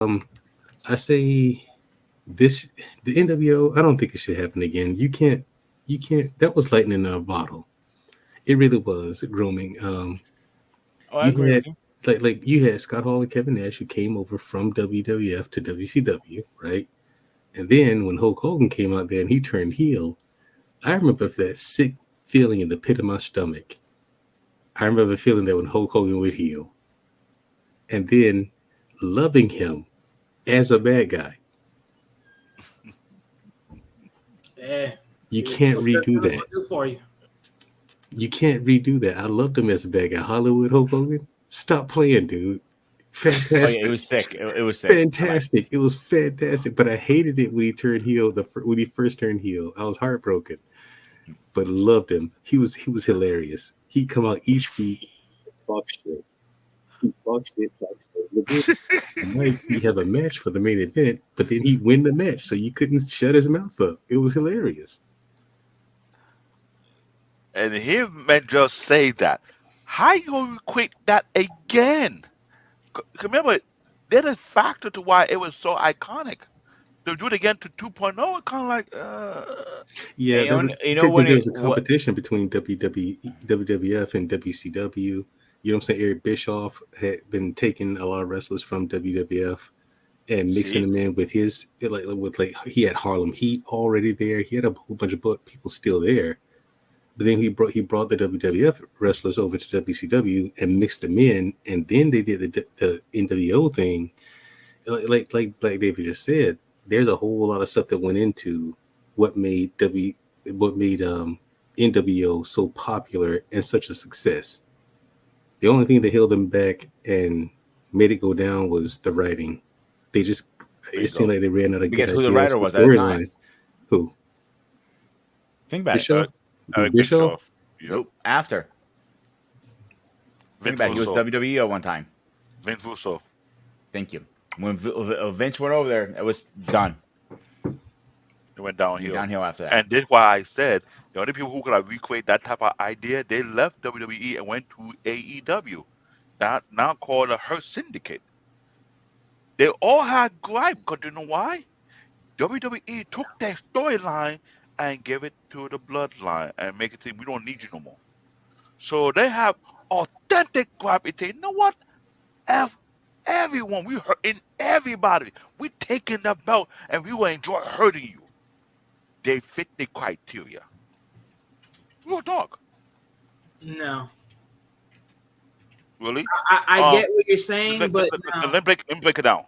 Um, I say this the NWO. I don't think it should happen again. You can't. That was lightning in a bottle. It really was grooming. Oh, I You agree had with you. you had Scott Hall and Kevin Nash who came over from WWF to WCW, right? And then when Hulk Hogan came out there and he turned heel, I remember that sick feeling in the pit of my stomach. I remember feeling that when Hulk Hogan would heel, and then loving him as a bad guy. Eh, You see can't what redo Kevin that. will do for you. You can't redo that. I loved him as a bad guy. Hollywood Hulk Hogan. Stop playing, dude. Oh yeah, it Fantastic. was sick. It was sick. I'm like, Fantastic. It was fantastic. But I hated it when he turned heel. When he first turned heel, I was heartbroken. But loved him. He was hilarious. He'd come out each week, talk shit. He talk shit, talk shit. But then night he have a match for the main event, but then he'd win the match, so you couldn't shut his mouth up. It was hilarious. And he meant just say that. How you gonna equate that again? Remember, there's a factor to why it was so iconic. To do it again to 2.0, it kind of like, Yeah, there was you know because when there it was a what competition between WWF and WCW. You know what I'm saying? Eric Bischoff had been taking a lot of wrestlers from WWF and mixing see, them in with his like he had Harlem Heat already there. He had a whole bunch of people still there. But then he brought the WWF wrestlers over to WCW and mixed them in, and then they did the NWO thing. Like David just said, there's a whole lot of stuff that went into what made what made NWO so popular and such a success. The only thing that held them back and made it go down was the writing. They just there you it seemed go. like they ran out of good because who the ideas writer for was at the time. storylines. Who Think about it. Bischoff? Eric Bischoff? Bischoff. Yep. Nope. After. Think Vince about it. He was Russo. WWE at one time. Vince Russo. Thank you. When Vince went over there, it was done. It went downhill. Downhill after that. And this why I said the only people who could have recreate that type of idea, they left WWE and went to AEW. Now called the Hurt Syndicate. They all had gripe because you know why? WWE took their storyline and gave it to the bloodline and make it say we don't need you no more. So they have authentic gripe. They say, you know what? F everyone, we hurting everybody. We taking the belt and we will enjoy hurting you. They fit the criteria. Real talk. No, Really? I Um, get what you're saying, but no. let me break it down.